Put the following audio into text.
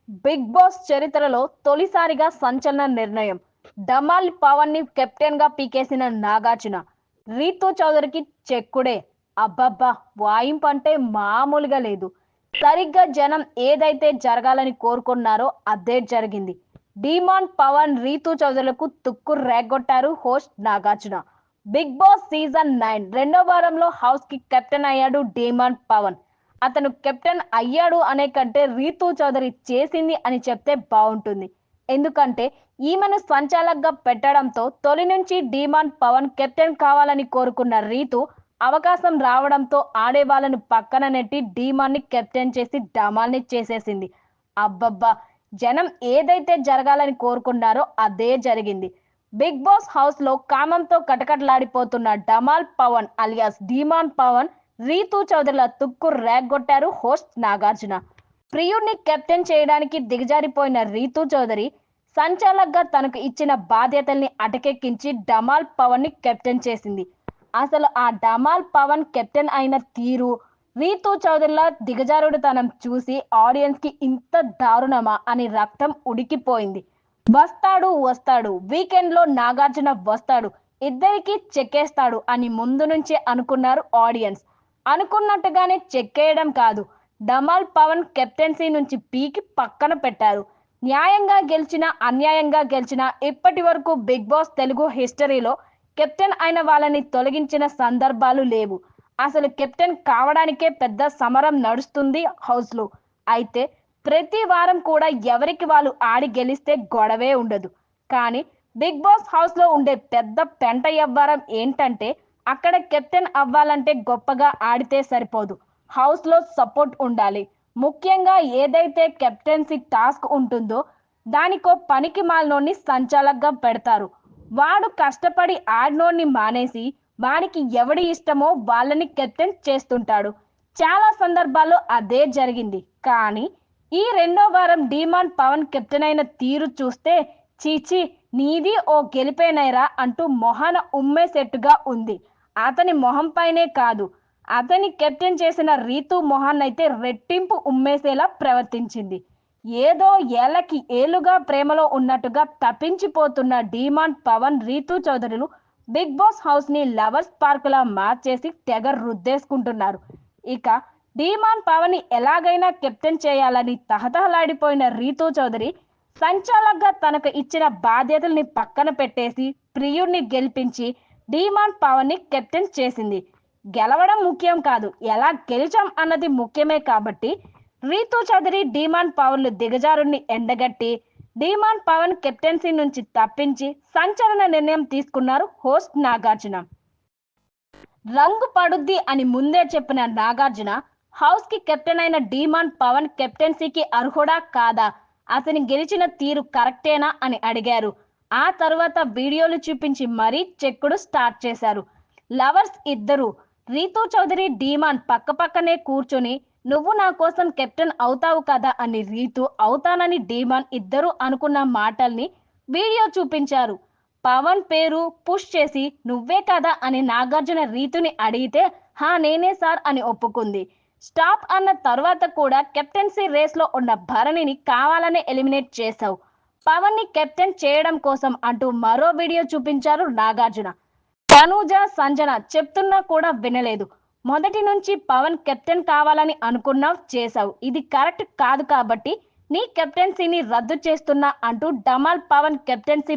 Big boss చరిత్రలో తొలిసారిగా సంచలన నిర్ణయం. డమాల్ పవన్ ని కెప్టెన్ గా పీకేసిన నాగార్జున. రీతూ చౌదరికి చెక్కుడే. అబ్బబ్బా, వాయింపు అంటే మామూలుగా లేదు. సరిగ్గా జనం ఏదైతే జరగాలని కోరుకున్నారో అదే జరిగింది. డీమాన్ పవన్, రీతూ చౌదరులకు తుక్కు రేగొట్టారు host Nagarjuna. Big boss season 9 రెండో వారంలో హౌస్ కి కెప్టెన్ అయ్యాడు డీమాన్ పవన్. అతను కెప్టెన్ అయ్యాడు అనే కంటే రీతూ చౌదరి చేసింది అని చెప్తే బాగుంటుంది. ఎందుకంటే ఈమెను సంచాలకుగా పెట్టడంతో తొలి నుంచి డీమాన్ పవన్ కెప్టెన్ కావాలని కోరుకున్న రీతు అవకాశం రావడంతో ఆడే వాళ్ళను పక్కన నెట్టి డీమాన్ ని కెప్టెన్ చేసి డమాల్ ని చేసేసింది. అబ్బబ్బా, జనం ఏదైతే జరగాలని కోరుకున్నారో అదే జరిగింది. బిగ్ బాస్ హౌస్ లో కామంతో కటకటలాడిపోతున్న డమాల్ పవన్ అలియాస్ డీమాన్ పవన్, రీతూ చౌదరిల తుక్కు రేగ్గొట్టారు హోస్ట్ నాగార్జున. ప్రియుడిని కెప్టెన్ చేయడానికి దిగజారిపోయిన రీతూ చౌదరి సంచాలకుగా తనకు ఇచ్చిన బాధ్యతల్ని అటకెక్కించి డమాల్ పవన్ ని కెప్టెన్ చేసింది. అసలు ఆ డమాల్ పవన్ కెప్టెన్ అయిన తీరు, రీతూ చౌదరిల దిగజారుడుతనం చూసి ఆడియన్స్ కి ఇంత దారుణమా అని రక్తం ఉడికిపోయింది. వస్తాడు వస్తాడు, వీకెండ్ లో నాగార్జున వస్తాడు, ఇద్దరికి చెక్కేస్తాడు అని ముందు నుంచే అనుకున్నారు ఆడియన్స్. అనుకున్నట్టుగానే చెక్కేయడం కాదు, డమాల్ పవన్ కెప్టెన్సీ నుంచి పీకి పక్కన పెట్టారు. న్యాయంగా గెలిచినా అన్యాయంగా గెలిచినా ఇప్పటి వరకు బిగ్ బాస్ తెలుగు హిస్టరీలో కెప్టెన్ అయిన వాళ్ళని తొలగించిన సందర్భాలు లేవు. అసలు కెప్టెన్ కావడానికే పెద్ద సమరం నడుస్తుంది హౌస్ లో. అయితే ప్రతి వారం కూడా ఎవరికి వాళ్ళు ఆడి గెలిస్తే గొడవే ఉండదు. కానీ బిగ్ బాస్ హౌస్ లో ఉండే పెద్ద పెంట వ్యవహారం ఏంటంటే అక్కడ కెప్టెన్ అవ్వాలంటే గొప్పగా ఆడితే సరిపోదు, హౌస్ లో సపోర్ట్ ఉండాలి. ముఖ్యంగా ఏదైతే కెప్టెన్సీ టాస్క్ ఉంటుందో దానికో పనికి మాలినోడిని సంచాలకుగా పెడతారు. వాడు కష్టపడి ఆడినోడిని మానేసి వాడికి ఎవడి ఇష్టమో వాళ్ళని కెప్టెన్ చేస్తుంటాడు. చాలా సందర్భాల్లో అదే జరిగింది. కానీ ఈ రెండో వారం డీమాన్ పవన్ కెప్టెన్ అయిన తీరు చూస్తే చీచి, నీది ఓ గెలిపేనైరా అంటూ మొహాన ఉమ్మేసేట్టుగా ఉంది. అతని మొహం పైనే కాదు, అతని కెప్టెన్ చేసిన రీతూ మొహాన్నైతే రెట్టింపు ఉమ్మేసేలా ప్రవర్తించింది. ఏదో ఏళ్ళకి ఏళ్లుగా ప్రేమలో ఉన్నట్టుగా తప్పించిపోతున్న డీమాన్ పవన్, రీతూ చౌదరులు బిగ్ బాస్ హౌస్ ని లవర్స్ పార్క్ లా మార్చేసి తెగ రుద్దేసుకుంటున్నారు. ఇక డీమాన్ పవన్ ని ఎలాగైనా కెప్టెన్ చేయాలని తహతహలాడిపోయిన రీతూ చౌదరి సంచాలకుగా తనకు ఇచ్చిన బాధ్యతల్ని పక్కన పెట్టేసి ప్రియుడిని గెలిపించి డీమాన్ పవన్ ని కెప్టెన్ చేసింది. గెలవడం ముఖ్యం కాదు, ఎలా గెలిచాం అన్నది ముఖ్యమే. కాబట్టి రీతూ చౌదరి డీమాన్ పవన్లు దిగజారుడిని ఎండగట్టి డీమాన్ పవన్ కెప్టెన్సీ నుంచి తప్పించి సంచలన నిర్ణయం తీసుకున్నారు హోస్ట్ నాగార్జున. రంగు పడుద్ది అని ముందే చెప్పిన నాగార్జున హౌస్ కి కెప్టెన్ అయిన డీమాన్ పవన్ కెప్టెన్సీకి అర్హుడా కాదా, అతని గెలిచిన తీరు కరెక్టేనా అని అడిగారు. ఆ తర్వాత వీడియోలు చూపించి మరీ చెక్కుడు స్టార్ట్ చేశారు. లవర్స్ ఇద్దరు రీతూ చౌదరి, డీమాన్ పక్కపక్కనే కూర్చొని నువ్వు నా కోసం కెప్టెన్ అవుతావు కదా అని రీతు, అవుతానని డీమాన్ ఇద్దరు అనుకున్న మాటల్ని వీడియో చూపించారు. పవన్ పేరు పుష్ చేసి నువ్వే కదా అని నాగార్జున రీతుని అడిగితే హా నేనే సార్ అని ఒప్పుకుంది. స్టాప్ అన్న తర్వాత కూడా కెప్టెన్సీ రేస్ లో ఉన్న భరణిని కావాలనే ఎలిమినేట్ చేశావు, పవన్ ని కెప్టెన్ చేయడం కోసం అంటూ మరో వీడియో చూపించారు నాగార్జున. తనూజ, సంజన చెప్తున్నా కూడా వినలేదు. మొదటి నుంచి పవన్ కెప్టెన్ కావాలని అనుకున్నావు, చేశావు, ఇది కరెక్ట్ కాదు కాబట్టి నీ కెప్టెన్సీని రద్దు చేస్తున్నా అంటూ డమాల్ పవన్ కెప్టెన్సీ